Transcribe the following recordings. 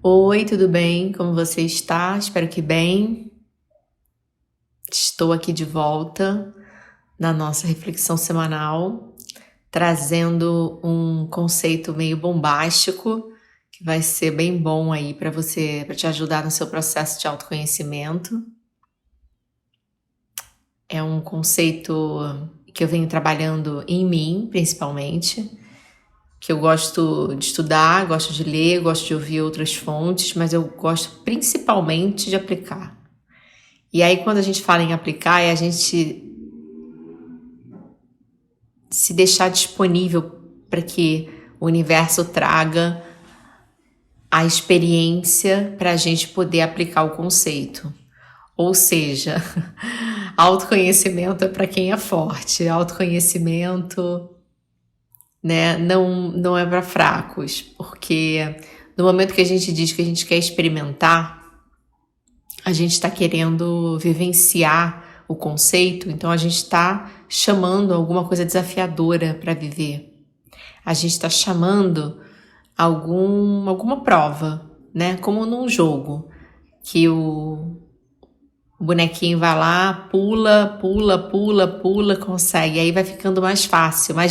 Oi, tudo bem? Como você está? Espero que bem. Estou aqui de volta na nossa reflexão semanal, trazendo um conceito meio bombástico que vai ser bem bom aí para você, para te ajudar no seu processo de autoconhecimento. É um conceito que eu venho trabalhando em mim, principalmente, que eu gosto de estudar, gosto de ler, gosto de ouvir outras fontes, mas eu gosto principalmente de aplicar. E aí, quando a gente fala em aplicar, é a gente se deixar disponível para que o universo traga a experiência para a gente poder aplicar o conceito. Ou seja, autoconhecimento é para quem é forte, autoconhecimento, né, não é para fracos, porque no momento que a gente diz que a gente quer experimentar, a gente está querendo vivenciar o conceito, então a gente está chamando alguma coisa desafiadora para viver. A gente está chamando alguma prova, né? Como num jogo, que o bonequinho vai lá, pula, consegue. Aí vai ficando mais fácil, vai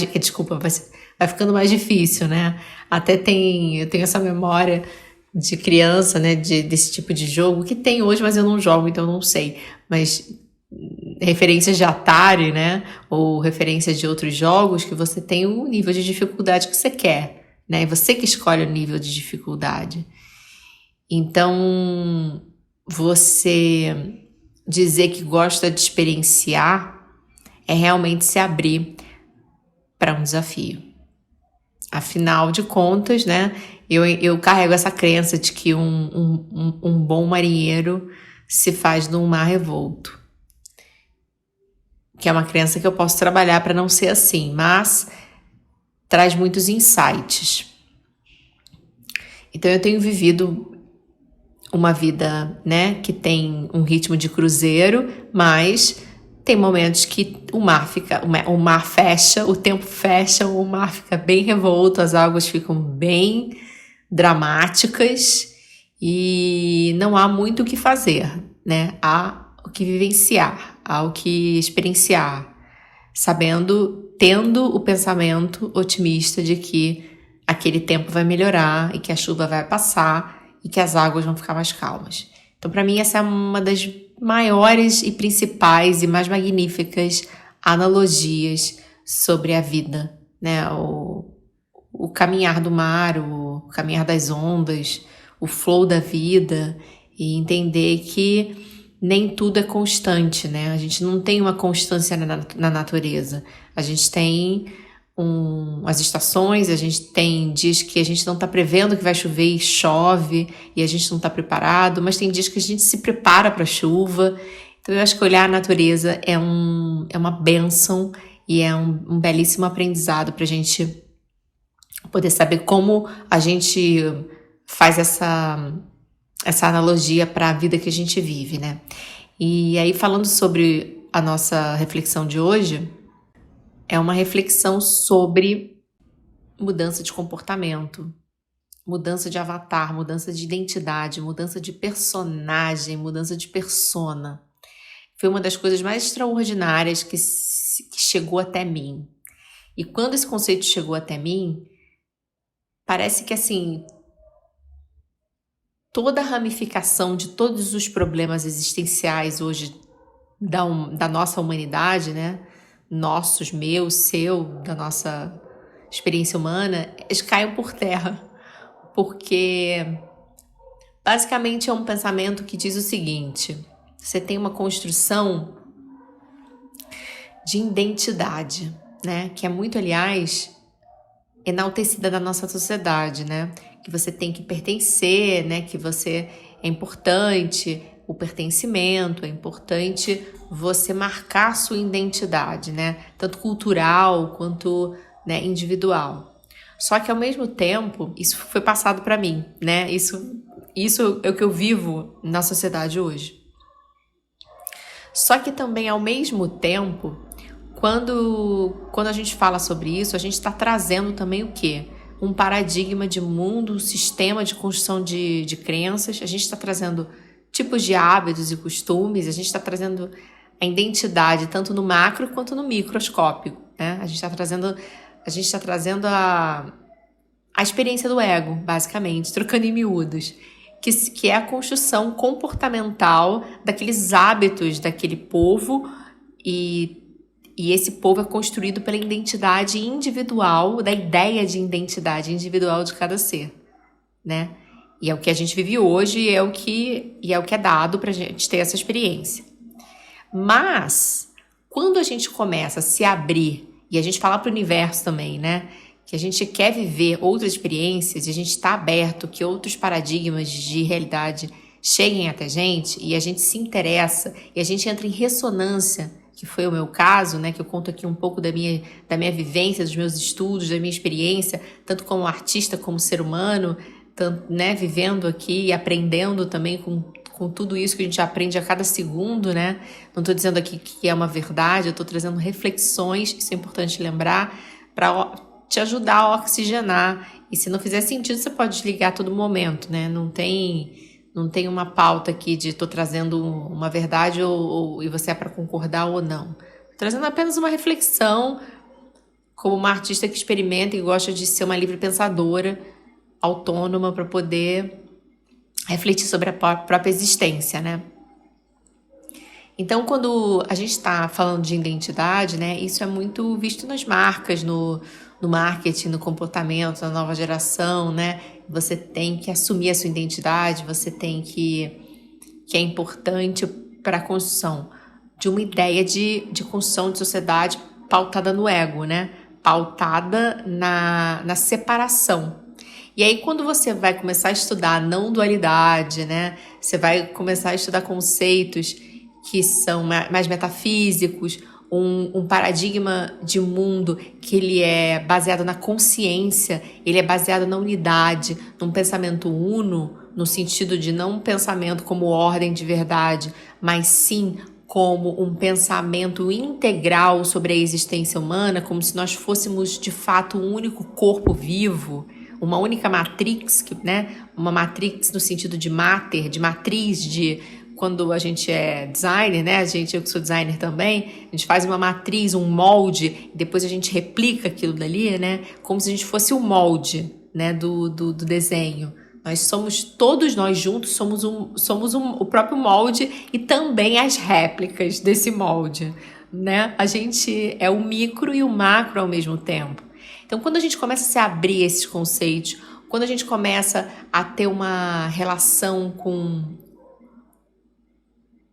ficando mais difícil, né? Eu tenho essa memória de criança, né, desse tipo de jogo, que tem hoje, mas eu não jogo, então eu não sei. Mas referências de Atari, né, ou referências de outros jogos, que você tem o nível de dificuldade que você quer, né, e você que escolhe o nível de dificuldade. Então, você dizer que gosta de experienciar é realmente se abrir para um desafio. Afinal de contas, né, eu carrego essa crença de que um bom marinheiro se faz num mar revolto. Que é uma crença que eu posso trabalhar para não ser assim, mas traz muitos insights. Então eu tenho vivido uma vida, né, que tem um ritmo de cruzeiro, mas tem momentos que o mar fecha, o tempo fecha, o mar fica bem revolto, as águas ficam bem dramáticas e não há muito o que fazer, né? Há o que vivenciar, há o que experienciar, tendo o pensamento otimista de que aquele tempo vai melhorar e que a chuva vai passar e que as águas vão ficar mais calmas. Então, para mim, essa é uma das maiores e principais e mais magníficas analogias sobre a vida, né? O caminhar do mar, o caminhar das ondas, o flow da vida, e entender que nem tudo é constante, né? A gente não tem uma constância na natureza. A gente tem as estações, a gente tem dias que a gente não está prevendo que vai chover e chove, e a gente não está preparado, mas tem dias que a gente se prepara para a chuva. Então eu acho que olhar a natureza é uma bênção e é um belíssimo aprendizado para a gente poder saber como a gente faz essa analogia para a vida que a gente vive, né? E aí, falando sobre a nossa reflexão de hoje, é uma reflexão sobre mudança de comportamento, mudança de avatar, mudança de identidade, mudança de personagem, mudança de persona. Foi uma das coisas mais extraordinárias que chegou até mim. E quando esse conceito chegou até mim, parece que assim, toda a ramificação de todos os problemas existenciais hoje da nossa humanidade, né? Nossos, meus, seu, da nossa experiência humana, eles caem por terra. Porque basicamente é um pensamento que diz o seguinte: você tem uma construção de identidade, né? Que é muito, aliás, enaltecida na nossa sociedade, né? Que você tem que pertencer, né? Que você é importante, o pertencimento, é importante você marcar sua identidade, né? Tanto cultural quanto, né, individual. Só que ao mesmo tempo, isso foi passado para mim, né? Isso é o que eu vivo na sociedade hoje. Só que também ao mesmo tempo, quando a gente fala sobre isso, a gente está trazendo também o quê? um paradigma de mundo, um sistema de construção de crenças, a gente está trazendo tipos de hábitos e costumes, a gente está trazendo a identidade tanto no macro quanto no microscópio, né? A gente está trazendo a experiência do ego, basicamente, trocando em miúdos, que é a construção comportamental daqueles hábitos daquele povo, e esse povo é construído pela identidade individual, da ideia de identidade individual de cada ser, né? E é o que a gente vive hoje e é o que é dado pra gente ter essa experiência. Mas, quando a gente começa a se abrir, e a gente falar pro universo também, né? Que a gente quer viver outras experiências e a gente está aberto que outros paradigmas de realidade cheguem até a gente, e a gente se interessa e a gente entra em ressonância, que foi o meu caso, né, que eu conto aqui um pouco da minha vivência, dos meus estudos, da minha experiência, tanto como artista como ser humano, tanto, né, vivendo aqui e aprendendo também com tudo isso que a gente aprende a cada segundo, né? Não estou dizendo aqui que é uma verdade, eu estou trazendo reflexões, isso é importante lembrar, para te ajudar a oxigenar. E se não fizer sentido, você pode desligar a todo momento, né? Não tem uma pauta aqui de tô trazendo uma verdade e você é para concordar ou não. Tô trazendo apenas uma reflexão como uma artista que experimenta e gosta de ser uma livre pensadora, autônoma, para poder refletir sobre a própria existência, né? Então, quando a gente está falando de identidade, né, isso é muito visto nas marcas, no marketing, no comportamento, na nova geração, né? Você tem que assumir a sua identidade, você tem que é importante para a construção de uma ideia de construção de sociedade pautada no ego, né? Pautada na separação. E aí, quando você vai começar a estudar a não dualidade, né? Você vai começar a estudar conceitos que são mais metafísicos, um paradigma de mundo que ele é baseado na consciência, ele é baseado na unidade, num pensamento uno, no sentido de não um pensamento como ordem de verdade, mas sim como um pensamento integral sobre a existência humana, como se nós fôssemos de fato um único corpo vivo, uma única matrix, né? Uma matrix no sentido de mater, de matriz, de quando a gente é designer, né? Eu que sou designer também, a gente faz uma matriz, um molde, e depois a gente replica aquilo dali, né? Como se a gente fosse o molde, né? Do desenho. Todos nós juntos somos o próprio molde e também as réplicas desse molde, né? A gente é o micro e o macro ao mesmo tempo. Então, quando a gente começa a se abrir esses conceitos, quando a gente começa a ter uma relação com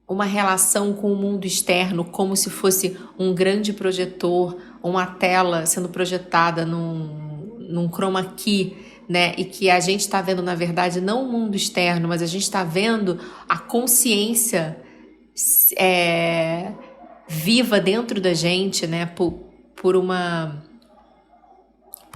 o mundo externo, como se fosse um grande projetor, uma tela sendo projetada num chroma key, né? E que a gente está vendo, na verdade, não o mundo externo, mas a gente está vendo a consciência viva dentro da gente, né? Por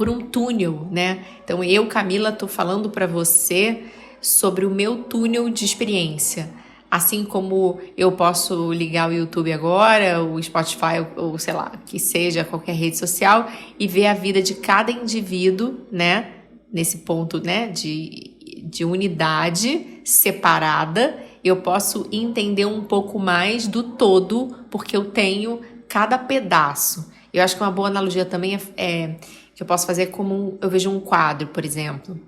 um túnel, né? Então, eu, Camila, tô falando para você sobre o meu túnel de experiência. Assim como eu posso ligar o YouTube agora, o Spotify, ou sei lá, que seja qualquer rede social, e ver a vida de cada indivíduo, né? Nesse ponto, né? De unidade separada, eu posso entender um pouco mais do todo, porque eu tenho cada pedaço. Eu acho que uma boa analogia também que eu posso fazer como eu vejo um quadro, por exemplo,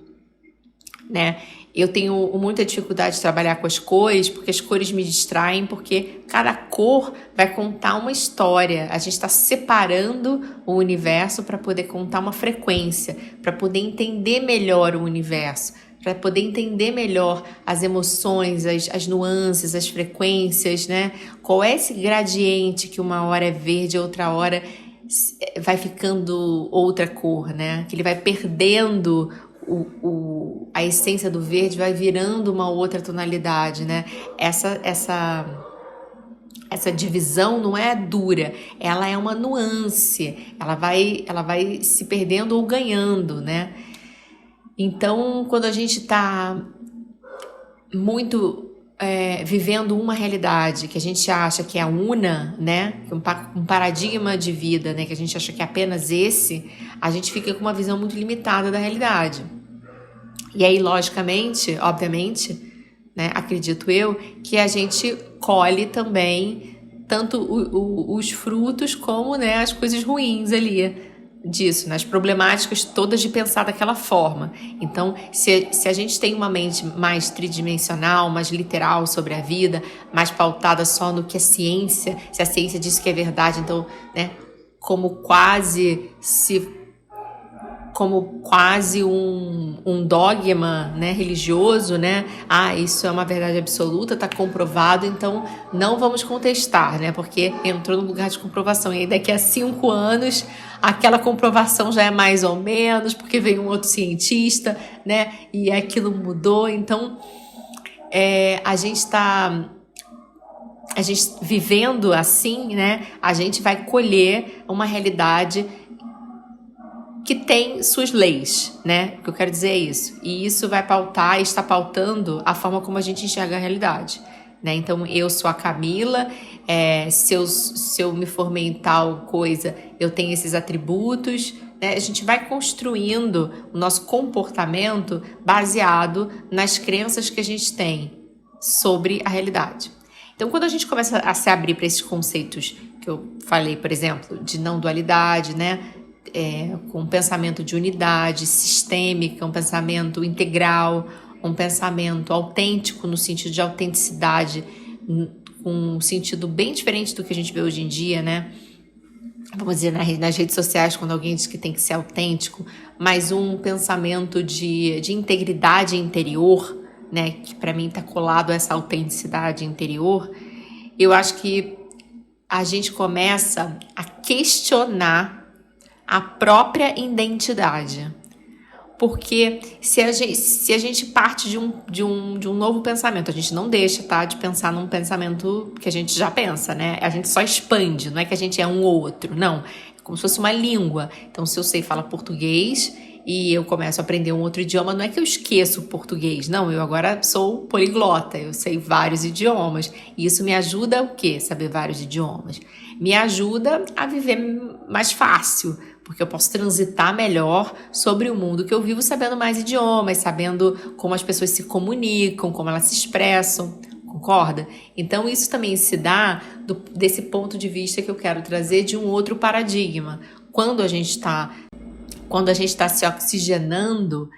né? Eu tenho muita dificuldade de trabalhar com as cores, porque as cores me distraem, porque cada cor vai contar uma história. A gente está separando o universo para poder contar uma frequência, para poder entender melhor o universo, para poder entender melhor as emoções, as nuances, as frequências, né? Qual é esse gradiente que uma hora é verde, outra hora vai ficando outra cor, né? Que ele vai perdendo a essência do verde, vai virando uma outra tonalidade, né? Essa divisão não é dura, ela é uma nuance, ela vai se perdendo ou ganhando, né? Então, quando a gente está muito vivendo uma realidade que a gente acha que é a una, né? Um paradigma de vida, né? Que a gente acha que é apenas esse, a gente fica com uma visão muito limitada da realidade. E aí, logicamente, obviamente, né, acredito eu, que a gente colhe também tanto os frutos como, né, as coisas ruins ali disso, nas problemáticas todas de pensar daquela forma. Então, se a gente tem uma mente mais tridimensional, mais literal sobre a vida, mais pautada só no que é ciência, se a ciência diz que é verdade, então, né, como quase um dogma, né, religioso, né? Isso é uma verdade absoluta, está comprovado, então não vamos contestar, né? Porque entrou no lugar de comprovação. E aí daqui a 5 anos, aquela comprovação já é mais ou menos, porque veio um outro cientista, né? E aquilo mudou. Então, a gente vivendo assim, né? A gente vai colher uma realidade que tem suas leis, né? O que eu quero dizer é isso. E isso vai pautar, está pautando a forma como a gente enxerga a realidade, né? Então, eu sou a Camila, se eu me formei em tal coisa, eu tenho esses atributos, né? A gente vai construindo o nosso comportamento baseado nas crenças que a gente tem sobre a realidade. Então, quando a gente começa a se abrir para esses conceitos que eu falei, por exemplo, de não dualidade, né? Com um pensamento de unidade sistêmica, um pensamento integral, um pensamento autêntico no sentido de autenticidade, um sentido bem diferente do que a gente vê hoje em dia, né? Vamos dizer, nas redes sociais, quando alguém diz que tem que ser autêntico, mas um pensamento de integridade interior, né? Que para mim está colado a essa autenticidade interior. Eu acho que a gente começa a questionar a própria identidade. Porque se a gente parte de um novo pensamento, a gente não deixa, tá, de pensar num pensamento que a gente já pensa, né? A gente só expande, não é que a gente é um ou outro, não. É como se fosse uma língua. Então, se eu sei falar português e eu começo a aprender um outro idioma, não é que eu esqueço o português, não. Eu agora sou poliglota, eu sei vários idiomas. E isso me ajuda a o quê? Saber vários idiomas. Me ajuda a viver mais fácil, porque eu posso transitar melhor sobre o mundo que eu vivo sabendo mais idiomas, sabendo como as pessoas se comunicam, como elas se expressam, concorda? Então isso também se dá desse ponto de vista que eu quero trazer de um outro paradigma. Quando a gente está se oxigenando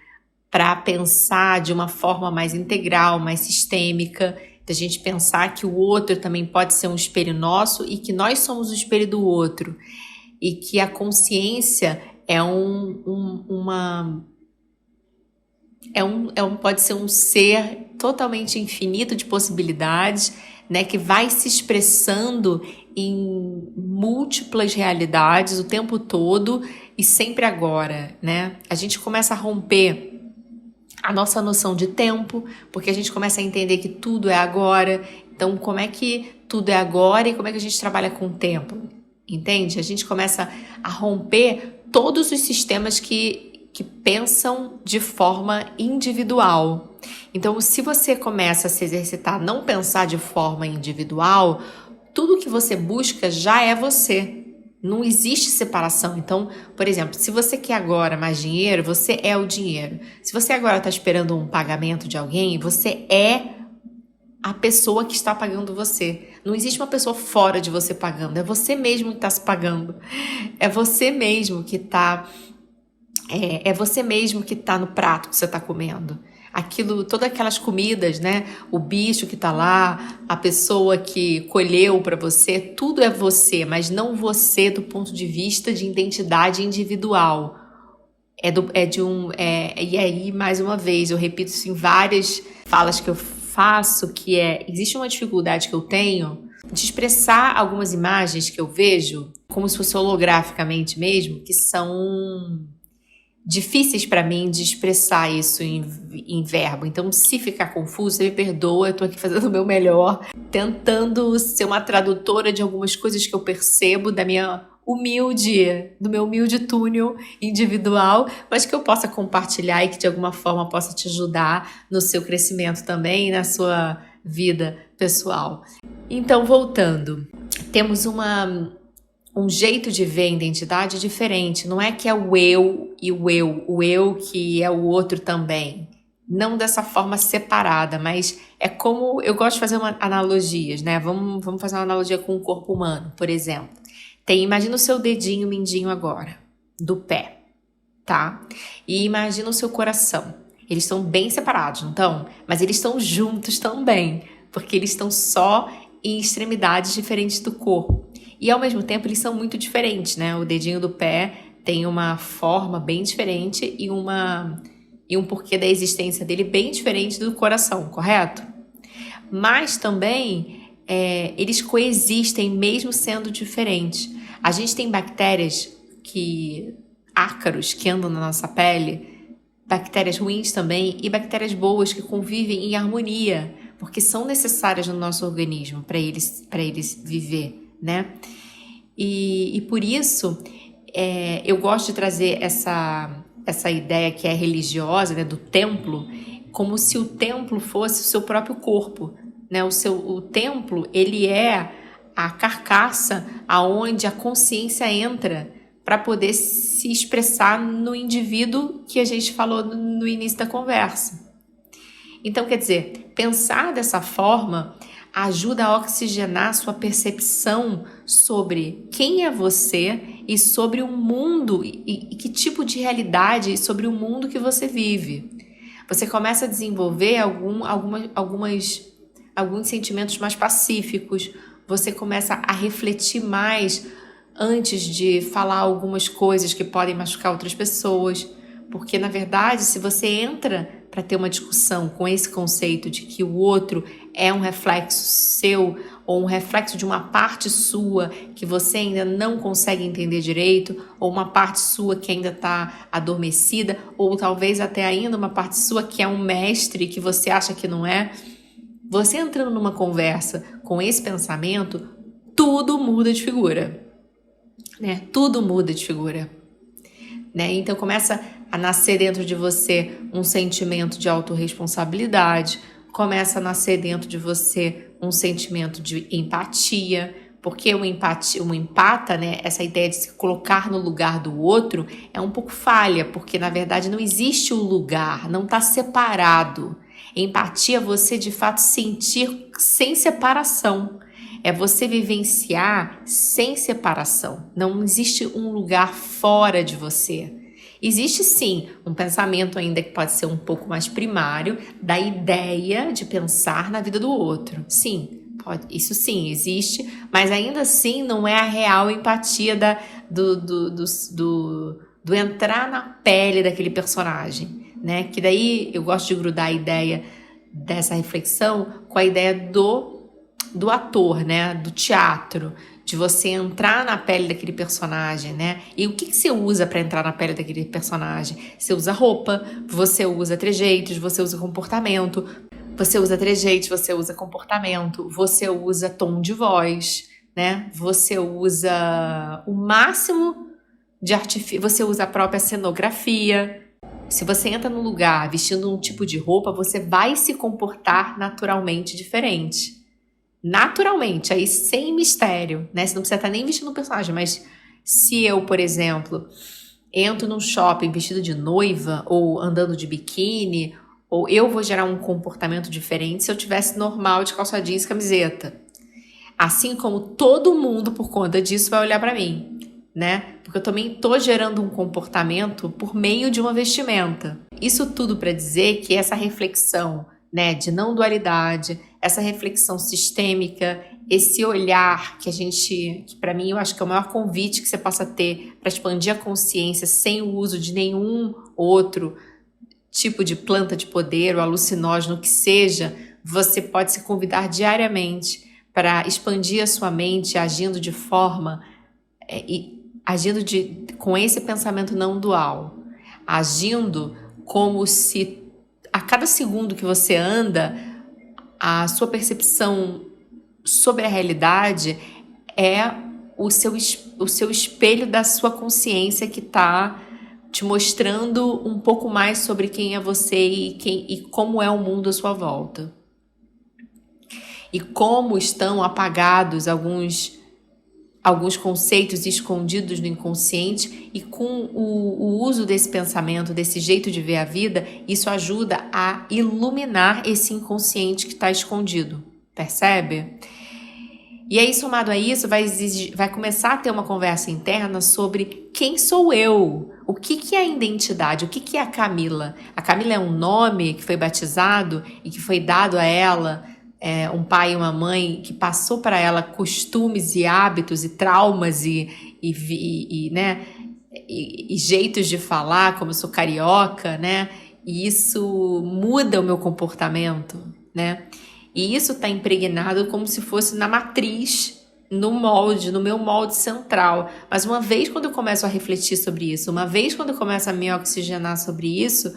para pensar de uma forma mais integral, mais sistêmica, da gente pensar que o outro também pode ser um espelho nosso e que nós somos o espelho do outro. E que a consciência pode ser um ser totalmente infinito de possibilidades, né, que vai se expressando em múltiplas realidades o tempo todo e sempre agora, né? A gente começa a romper a nossa noção de tempo, porque a gente começa a entender que tudo é agora. Então, como é que tudo é agora e como é que a gente trabalha com o tempo? Entende? A gente começa a romper todos os sistemas que pensam de forma individual. Então, se você começa a se exercitar a não pensar de forma individual, tudo que você busca já é você. Não existe separação. Então, por exemplo, se você quer agora mais dinheiro, você é o dinheiro. Se você agora está esperando um pagamento de alguém, você é a pessoa que está pagando você. Não existe uma pessoa fora de você pagando. É você mesmo que está se pagando. É você mesmo que está... É você mesmo que está no prato que você está comendo. Todas aquelas comidas, né? O bicho que está lá, a pessoa que colheu para você, tudo é você, mas não você do ponto de vista de identidade individual. E aí, mais uma vez, eu repito isso em várias falas que eu faço, que existe uma dificuldade que eu tenho de expressar algumas imagens que eu vejo, como se fosse holograficamente mesmo, que são difíceis para mim de expressar isso em verbo. Então, se ficar confuso, você me perdoa, eu tô aqui fazendo o meu melhor, tentando ser uma tradutora de algumas coisas que eu percebo do meu humilde túnel individual, mas que eu possa compartilhar e que de alguma forma possa te ajudar no seu crescimento também, na sua vida pessoal. Então, voltando, temos um jeito de ver a identidade diferente. Não é que é o eu e o eu que é o outro também. Não dessa forma separada, mas é como... Eu gosto de fazer analogias, né? Vamos fazer uma analogia com o corpo humano, por exemplo. Imagina o seu dedinho mindinho agora, do pé, tá? E imagina o seu coração. Eles estão bem separados, não estão? Mas eles estão juntos também, porque eles estão só em extremidades diferentes do corpo. E ao mesmo tempo eles são muito diferentes, né? O dedinho do pé tem uma forma bem diferente e um porquê da existência dele bem diferente do coração, correto? Mas também eles coexistem mesmo sendo diferentes. A gente tem bactérias ácaros que andam na nossa pele, bactérias ruins também e bactérias boas que convivem em harmonia, porque são necessárias no nosso organismo para eles viver, né? E por isso eu gosto de trazer essa ideia que é religiosa, né, do templo, como se o templo fosse o seu próprio corpo, né? O templo, ele é a carcaça aonde a consciência entra para poder se expressar no indivíduo que a gente falou no início da conversa. Então, quer dizer, pensar dessa forma ajuda a oxigenar sua percepção sobre quem é você e sobre o mundo e que tipo de realidade sobre o mundo que você vive. Você começa a desenvolver alguns sentimentos mais pacíficos, você começa a refletir mais antes de falar algumas coisas que podem machucar outras pessoas, porque na verdade, se você entra para ter uma discussão com esse conceito de que o outro é um reflexo seu ou um reflexo de uma parte sua que você ainda não consegue entender direito, ou uma parte sua que ainda está adormecida, ou talvez até ainda uma parte sua que é um mestre que você acha que não é, você entrando numa conversa com esse pensamento, tudo muda de figura, né? Tudo muda de figura, né? Então começa a nascer dentro de você um sentimento de autorresponsabilidade, começa a nascer dentro de você um sentimento de empatia, porque o empata, né, essa ideia de se colocar no lugar do outro é um pouco falha, porque na verdade não existe o lugar, não está separado. Empatia é você de fato sentir sem separação, é você vivenciar sem separação, não existe um lugar fora de você. Existe sim um pensamento ainda que pode ser um pouco mais primário da ideia de pensar na vida do outro. Sim, isso sim existe, mas ainda assim não é a real empatia do entrar na pele daquele personagem, né? Que daí eu gosto de grudar a ideia dessa reflexão com a ideia do ator, né? Do teatro. De você entrar na pele daquele personagem, né? E o que você usa para entrar na pele daquele personagem? Você usa roupa, você usa trejeitos, você usa comportamento, você usa trejeitos, você usa comportamento, você usa tom de voz, né? Você usa o máximo de artifício, você usa a própria cenografia. Se você entra num lugar vestindo um tipo de roupa, você vai se comportar naturalmente diferente. Naturalmente, aí sem mistério, né? Você não precisa estar nem vestindo um personagem, mas se eu, por exemplo, entro num shopping vestido de noiva ou andando de biquíni, ou eu vou gerar um comportamento diferente se eu tivesse normal de calça jeans e camiseta. Assim como todo mundo, por conta disso, vai olhar para mim, né? Porque eu também tô gerando um comportamento por meio de uma vestimenta. Isso tudo para dizer que essa reflexão, né, de não dualidade, essa reflexão sistêmica, esse olhar que para mim eu acho que é o maior convite que você possa ter para expandir a consciência sem o uso de nenhum outro tipo de planta de poder ou alucinógeno que seja, você pode se convidar diariamente para expandir a sua mente agindo de forma com esse pensamento não dual, agindo como se a cada segundo que você anda, a sua percepção sobre a realidade é o seu espelho da sua consciência que está te mostrando um pouco mais sobre quem é você e como é o mundo à sua volta. e como estão apagados alguns conceitos escondidos no inconsciente, e com o uso desse pensamento, desse jeito de ver a vida, isso ajuda a iluminar esse inconsciente que está escondido, percebe? E aí, somado a isso, vai começar a ter uma conversa interna sobre quem sou eu, o que é a identidade, o que é a Camila. A Camila é um nome que foi batizado e que foi dado a ela, um pai e uma mãe que passou para ela costumes e hábitos e traumas né, e jeitos de falar, como eu sou carioca, né, e isso muda o meu comportamento, né, e isso está impregnado como se fosse na matriz, no meu molde central. Mas uma vez quando eu começo a refletir sobre isso, uma vez quando eu começo a me oxigenar sobre isso,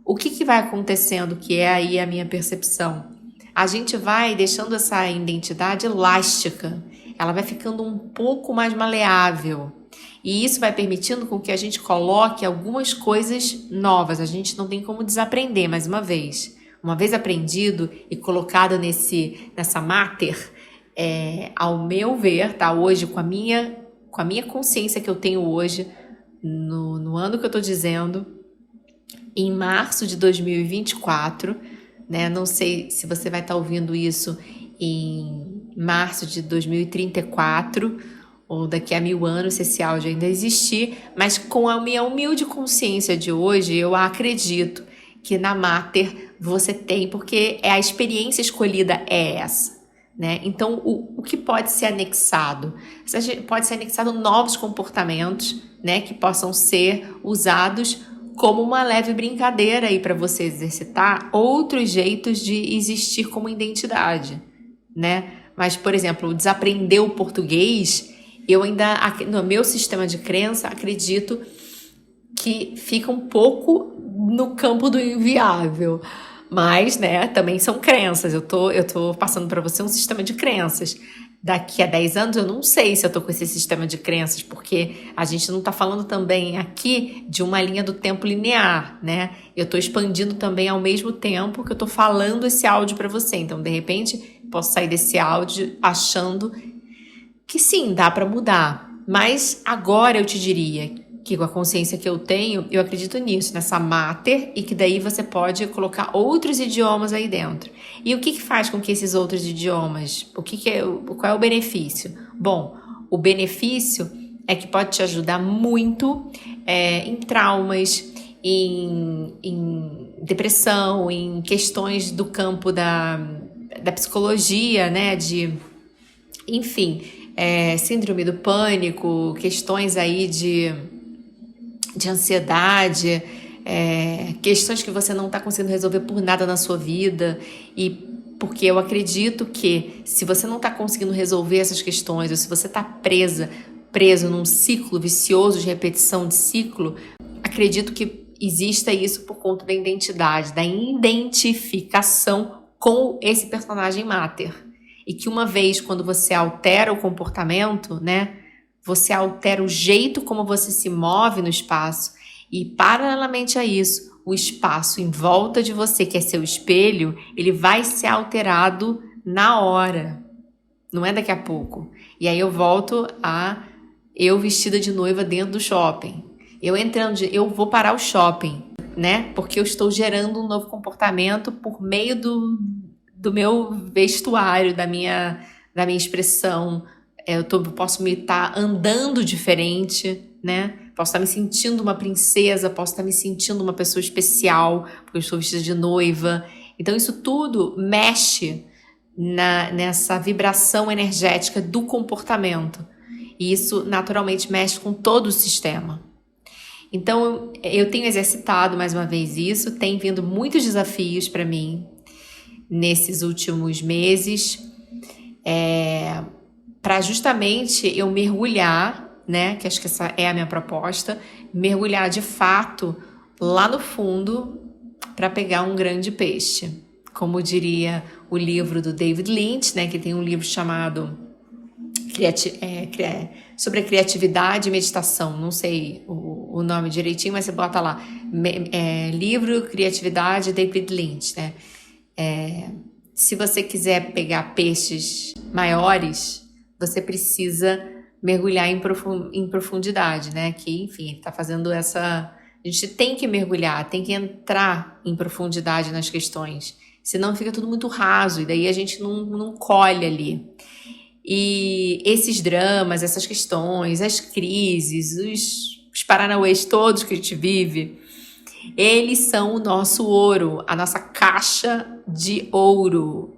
o que vai acontecendo, que é aí a minha percepção? A gente vai deixando essa identidade elástica, ela vai ficando um pouco mais maleável. E isso vai permitindo com que a gente coloque algumas coisas novas. A gente não tem como desaprender, mais uma vez. Uma vez aprendido e colocado nessa máter, ao meu ver, tá? Hoje, com a minha consciência que eu tenho hoje, no ano que eu tô dizendo, em março de 2024, né? Não sei se você vai estar ouvindo isso em março de 2034 ou daqui a 1000 anos, se esse áudio ainda existir, mas com a minha humilde consciência de hoje, eu acredito que na Mater você tem, porque a experiência escolhida é essa, né? Então, o que pode ser anexado? Pode ser anexado novos comportamentos, né, que possam ser usados como uma leve brincadeira aí para você exercitar outros jeitos de existir como identidade, né? Mas, por exemplo, desaprender o português, eu ainda, no meu sistema de crença, acredito que fica um pouco no campo do inviável. Mas, né, também são crenças. Eu tô passando para você um sistema de crenças. Daqui a 10 anos eu não sei se eu tô com esse sistema de crenças, porque a gente não tá falando também aqui de uma linha do tempo linear, né? Eu tô expandindo também ao mesmo tempo que eu tô falando esse áudio para você. Então, de repente, posso sair desse áudio achando que sim, dá para mudar. Mas agora eu te diria que com a consciência que eu tenho, eu acredito nisso, nessa Mater, e que daí você pode colocar outros idiomas aí dentro. E o que faz com que esses outros idiomas, qual é o benefício? Bom, o benefício é que pode te ajudar muito em traumas, em depressão, em questões do campo da psicologia, né, enfim, síndrome do pânico, questões aí de ansiedade, questões que você não está conseguindo resolver por nada na sua vida, e porque eu acredito que se você não está conseguindo resolver essas questões, ou se você está preso num ciclo vicioso de repetição de ciclo, acredito que exista isso por conta da identidade, da identificação com esse personagem Mater. E que uma vez, quando você altera o comportamento, né, você altera o jeito como você se move no espaço, e paralelamente a isso, o espaço em volta de você, que é seu espelho, ele vai ser alterado na hora, não é daqui a pouco. E aí eu volto a eu vestida de noiva dentro do shopping. Eu vou parar o shopping, né? Porque eu estou gerando um novo comportamento por meio do meu vestuário, da minha expressão. Eu posso me estar andando diferente, né? Posso estar me sentindo uma princesa, posso estar me sentindo uma pessoa especial, porque eu estou vestida de noiva. Então isso tudo mexe nessa vibração energética do comportamento. E isso naturalmente mexe com todo o sistema. Então eu tenho exercitado mais uma vez isso, tem vindo muitos desafios para mim nesses últimos meses, para justamente eu mergulhar, né, que acho que essa é a minha proposta, mergulhar de fato lá no fundo para pegar um grande peixe. Como diria o livro do David Lynch, né, que tem um livro chamado sobre a criatividade e meditação, não sei o nome direitinho, mas você bota lá, livro Criatividade David Lynch, né? se você quiser pegar peixes maiores, você precisa mergulhar em profundidade, né? Que, enfim, ele tá fazendo essa... A gente tem que mergulhar, tem que entrar em profundidade nas questões. Senão fica tudo muito raso e daí a gente não colhe ali. E esses dramas, essas questões, as crises, os paranauês todos que a gente vive, eles são o nosso ouro, a nossa caixa de ouro.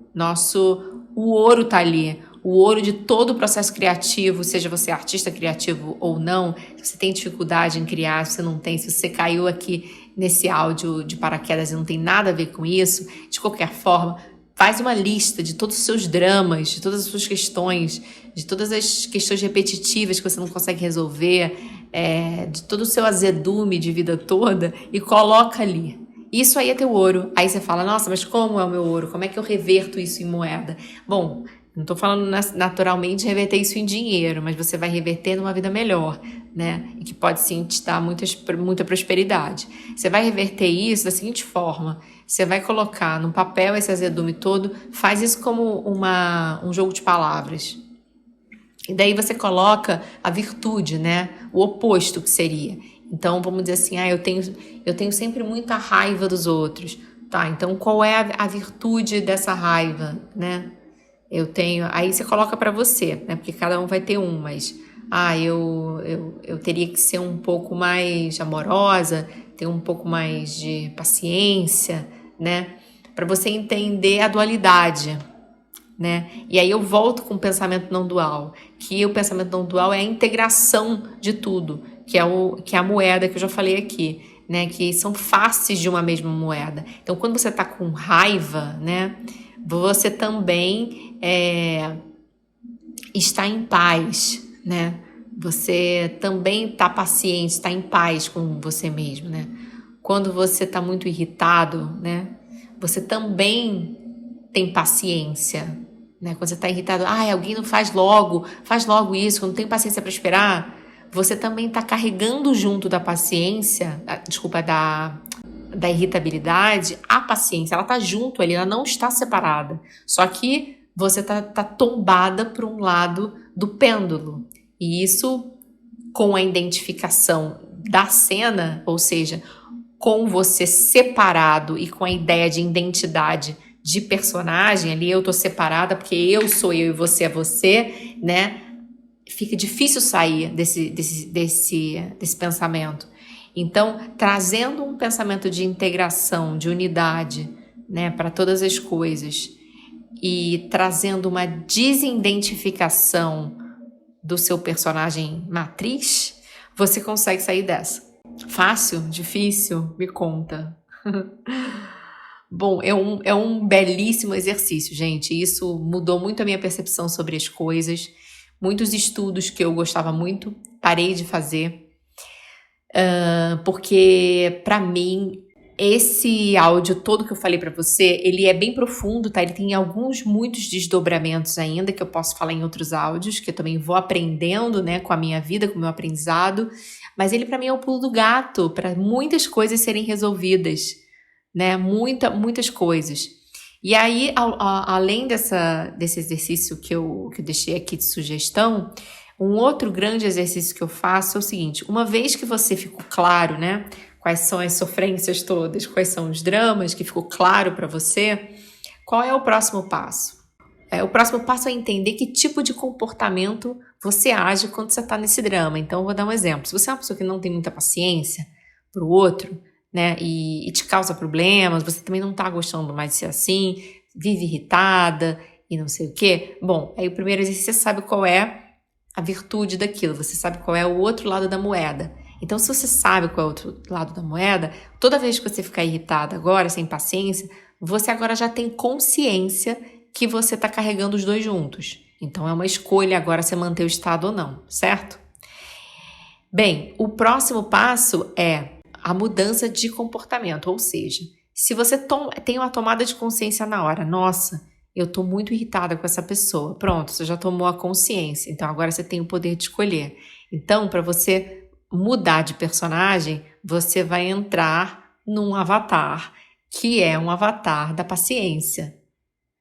O ouro tá ali. O ouro de todo o processo criativo, seja você artista criativo ou não, se você tem dificuldade em criar, se você não tem, se você caiu aqui nesse áudio de paraquedas e não tem nada a ver com isso, de qualquer forma, faz uma lista de todos os seus dramas, de todas as suas questões, de todas as questões repetitivas que você não consegue resolver, de todo o seu azedume de vida toda e coloca ali. Isso aí é teu ouro. Aí você fala, nossa, mas como é o meu ouro? Como é que eu reverto isso em moeda? Bom, não estou falando naturalmente reverter isso em dinheiro, mas você vai reverter numa vida melhor, né? E que pode sim te dar muita prosperidade. Você vai reverter isso da seguinte forma: você vai colocar no papel esse azedume todo, faz isso como um jogo de palavras. E daí você coloca a virtude, né? O oposto que seria. Então vamos dizer assim, eu tenho sempre muita raiva dos outros. Tá, então qual é a virtude dessa raiva, né? Aí você coloca para você, né? Porque cada um vai ter mas eu teria que ser um pouco mais amorosa, ter um pouco mais de paciência, né? Para você entender a dualidade, né? E aí eu volto com o pensamento não dual, que o pensamento não dual é a integração de tudo, que é a moeda que eu já falei aqui, né? Que são faces de uma mesma moeda. Então, quando você tá com raiva, né? Você também está em paz, né? Você também está paciente, está em paz com você mesmo, né? Quando você está muito irritado, né? Você também tem paciência, né? Quando você está irritado, alguém não faz logo isso, não tem paciência para esperar. Você também está carregando junto da paciência, da irritabilidade, a paciência, ela tá junto ali, ela não está separada. Só que você tá tombada para um lado do pêndulo. E isso, com a identificação da cena, ou seja, com você separado e com a ideia de identidade de personagem, ali eu tô separada porque eu sou eu e você é você, né? Fica difícil sair desse pensamento. Então, trazendo um pensamento de integração, de unidade, né, para todas as coisas e trazendo uma desidentificação do seu personagem matriz, você consegue sair dessa. Fácil? Difícil? Me conta. Bom, é um belíssimo exercício, gente. Isso mudou muito a minha percepção sobre as coisas. Muitos estudos que eu gostava muito, parei de fazer. Porque para mim esse áudio todo que eu falei para você, ele é bem profundo, tá? Ele tem muitos desdobramentos ainda que eu posso falar em outros áudios, que eu também vou aprendendo, né, com a minha vida, com o meu aprendizado, mas ele para mim é o pulo do gato para muitas coisas serem resolvidas, né? Muitas coisas. E aí, além desse exercício que eu deixei aqui de sugestão, um outro grande exercício que eu faço é o seguinte: uma vez que você ficou claro, né, quais são as sofrências todas, quais são os dramas, que ficou claro para você, qual é o próximo passo? O próximo passo é entender que tipo de comportamento você age quando você está nesse drama. Então, eu vou dar um exemplo. Se você é uma pessoa que não tem muita paciência pro outro, né, e te causa problemas, você também não tá gostando mais de ser assim, vive irritada e não sei o quê, bom, aí o primeiro exercício você sabe qual é a virtude daquilo, você sabe qual é o outro lado da moeda. Então, se você sabe qual é o outro lado da moeda, toda vez que você ficar irritada agora, sem paciência, você agora já tem consciência que você tá carregando os dois juntos. Então, é uma escolha agora você manter o estado ou não, certo? Bem, o próximo passo é a mudança de comportamento, ou seja, se você tem uma tomada de consciência na hora, nossa, eu tô muito irritada com essa pessoa, pronto, você já tomou a consciência, então agora você tem o poder de escolher. Então, para você mudar de personagem, você vai entrar num avatar, que é um avatar da paciência,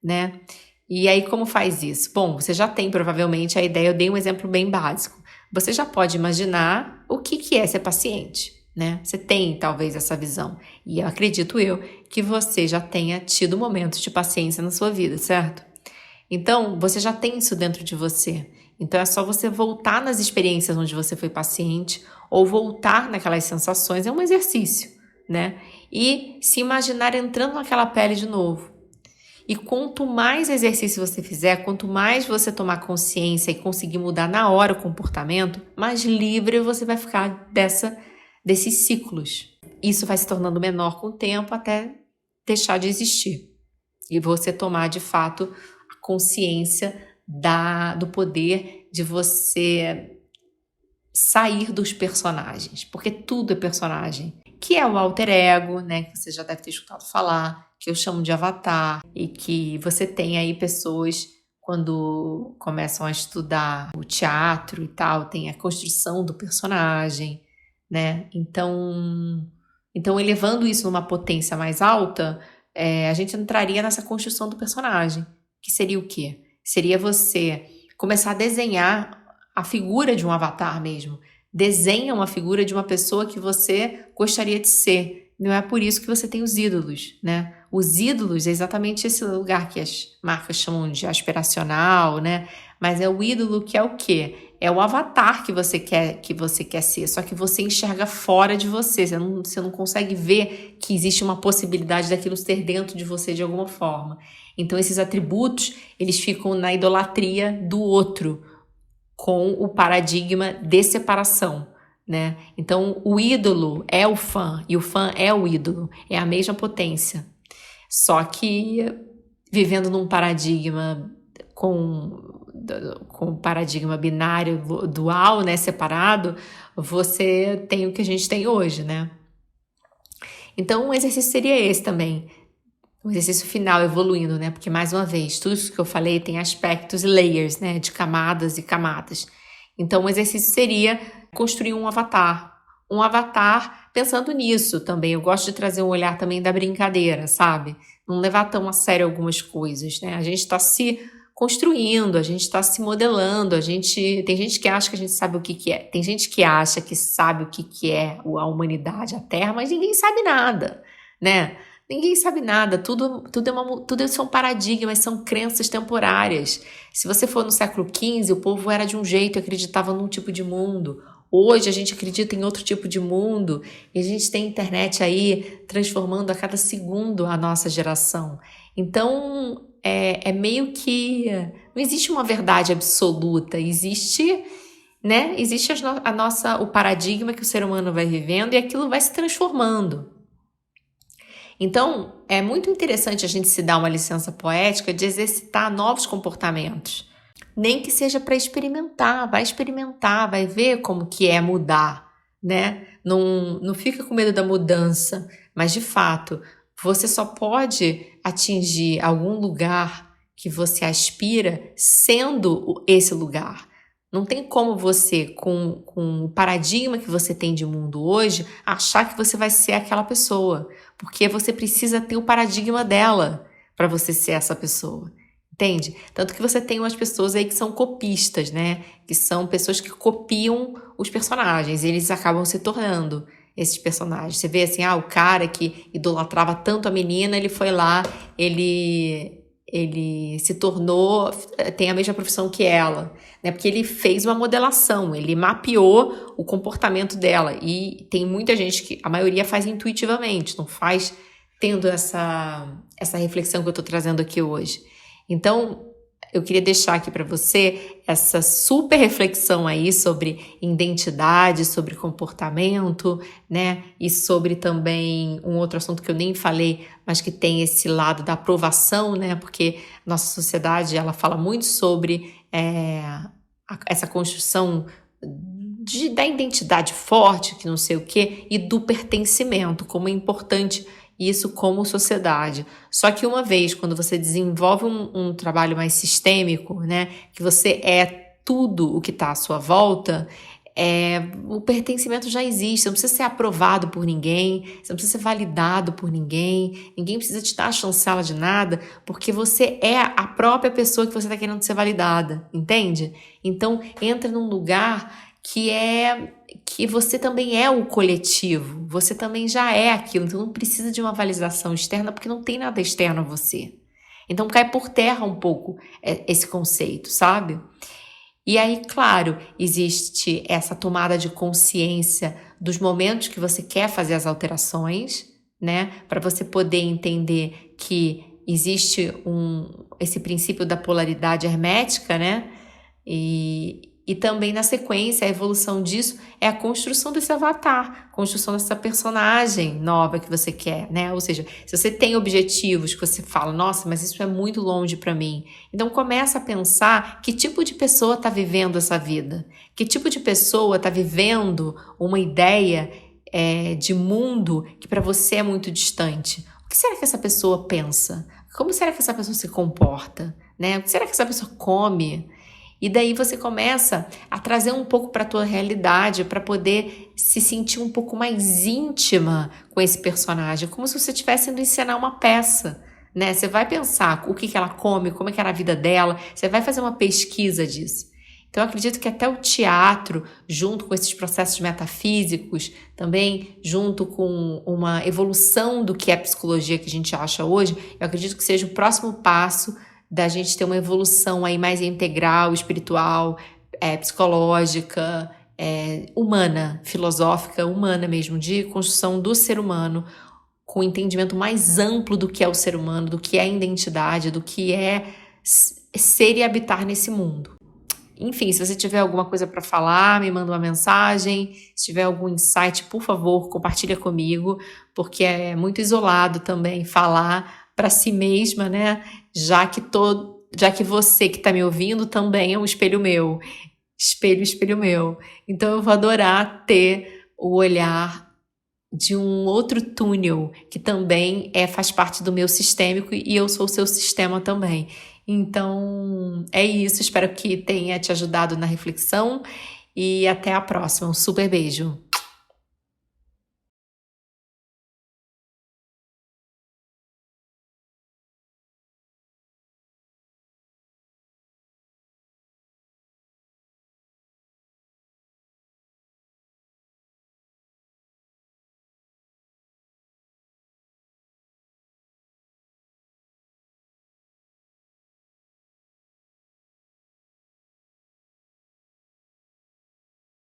né? E aí, como faz isso? Bom, você já tem provavelmente a ideia, eu dei um exemplo bem básico. Você já pode imaginar o que é ser paciente, né? Você tem talvez essa visão. E eu acredito que você já tenha tido momentos de paciência na sua vida, certo? Então, você já tem isso dentro de você. Então, é só você voltar nas experiências onde você foi paciente ou voltar naquelas sensações. É um exercício, né? E se imaginar entrando naquela pele de novo. E quanto mais exercício você fizer, quanto mais você tomar consciência e conseguir mudar na hora o comportamento, mais livre você vai ficar desses ciclos. Isso vai se tornando menor com o tempo até deixar de existir. E você tomar, de fato, a consciência do poder de você sair dos personagens. Porque tudo é personagem. Que é o alter ego, né? Que você já deve ter escutado falar, que eu chamo de avatar. E que você tem aí pessoas, quando começam a estudar o teatro e tal, tem a construção do personagem, né? Então elevando isso numa potência mais alta, a gente entraria nessa construção do personagem. Que seria o quê? Seria você começar a desenhar a figura de um avatar mesmo. Desenha uma figura de uma pessoa que você gostaria de ser. Não é por isso que você tem os ídolos, né? Os ídolos é exatamente esse lugar que as marcas chamam de aspiracional, né? Mas é o ídolo que é o quê? É o avatar que você quer ser, só que você enxerga fora de você. Você não consegue ver que existe uma possibilidade daquilo ser dentro de você de alguma forma. Então, esses atributos, eles ficam na idolatria do outro, com o paradigma de separação, né? Então, o ídolo é o fã e o fã é o ídolo, é a mesma potência. Só que vivendo num paradigma com paradigma binário dual, né, separado, você tem o que a gente tem hoje, né? Então, um exercício seria esse também. Um exercício final, evoluindo, né? Porque, mais uma vez, tudo isso que eu falei tem aspectos e layers, né? De camadas e camadas. Então, o exercício seria construir um avatar. Um avatar pensando nisso também. Eu gosto de trazer um olhar também da brincadeira, sabe? Não levar tão a sério algumas coisas, né? A gente está se construindo, a gente está se modelando, tem gente que acha que a gente sabe o que é. Tem gente que acha que sabe o que é a humanidade, a Terra, mas ninguém sabe nada, né? Ninguém sabe nada, tudo são paradigmas, são crenças temporárias. Se você for no século XV, o povo era de um jeito, acreditava num tipo de mundo. Hoje a gente acredita em outro tipo de mundo e a gente tem internet aí transformando a cada segundo a nossa geração. Então, é meio que não existe uma verdade absoluta, existe, né? Existe o paradigma que o ser humano vai vivendo e aquilo vai se transformando. Então, é muito interessante a gente se dar uma licença poética de exercitar novos comportamentos. Nem que seja para experimentar, vai ver como que é mudar, né? Não fica com medo da mudança, mas de fato, você só pode atingir algum lugar que você aspira sendo esse lugar. Não tem como você, com o paradigma que você tem de mundo hoje, achar que você vai ser aquela pessoa. Porque você precisa ter o paradigma dela para você ser essa pessoa. Entende? Tanto que você tem umas pessoas aí que são copistas, né? Que são pessoas que copiam os personagens. E eles acabam se tornando esses personagens. Você vê assim, o cara que idolatrava tanto a menina, ele foi lá, ele se tornou, tem a mesma profissão que ela, né? Porque ele fez uma modelação, ele mapeou o comportamento dela. E tem muita gente que, a maioria faz intuitivamente, não faz tendo essa reflexão que eu estou trazendo aqui hoje. Então, eu queria deixar aqui para você essa super reflexão aí sobre identidade, sobre comportamento, né? E sobre também um outro assunto que eu nem falei, mas que tem esse lado da aprovação, né? Porque nossa sociedade, ela fala muito sobre essa construção da identidade forte, que não sei o quê, e do pertencimento, como é importante isso como sociedade. Só que uma vez, quando você desenvolve um trabalho mais sistêmico, né, que você é tudo o que está à sua volta, O pertencimento já existe, você não precisa ser aprovado por ninguém, você não precisa ser validado por ninguém, ninguém precisa te dar a chancela de nada, porque você é a própria pessoa que você está querendo ser validada, entende? Então, entra num lugar que você também é o coletivo, você também já é aquilo, então não precisa de uma validação externa, porque não tem nada externo a você. Então, cai por terra um pouco esse conceito, sabe? E aí, claro, existe essa tomada de consciência dos momentos que você quer fazer as alterações, né? Para você poder entender que existe esse princípio da polaridade hermética, né? E também na sequência, a evolução disso é a construção desse avatar, construção dessa personagem nova que você quer, né? Ou seja, se você tem objetivos que você fala, nossa, mas isso é muito longe para mim. Então começa a pensar que tipo de pessoa está vivendo essa vida, que tipo de pessoa está vivendo uma ideia de mundo que para você é muito distante. O que será que essa pessoa pensa? Como será que essa pessoa se comporta? Né? O que será que essa pessoa come? E daí você começa a trazer um pouco para a tua realidade, para poder se sentir um pouco mais íntima com esse personagem, como se você estivesse indo encenar uma peça, né? Você vai pensar o que ela come, como é que era a vida dela, você vai fazer uma pesquisa disso. Então eu acredito que até o teatro, junto com esses processos metafísicos, também junto com uma evolução do que é a psicologia que a gente acha hoje, eu acredito que seja o próximo passo da gente ter uma evolução aí mais integral, espiritual, psicológica, humana, filosófica, humana mesmo, de construção do ser humano, com um entendimento mais amplo do que é o ser humano, do que é a identidade, do que é ser e habitar nesse mundo. Enfim, se você tiver alguma coisa para falar, me manda uma mensagem. Se tiver algum insight, por favor, compartilha comigo, porque é muito isolado também falar para si mesma, né? Já que você que está me ouvindo também é um espelho meu. Espelho meu. Então eu vou adorar ter o olhar de um outro túnel que também faz parte do meu sistêmico e eu sou o seu sistema também. Então é isso, espero que tenha te ajudado na reflexão e até a próxima. Um super beijo.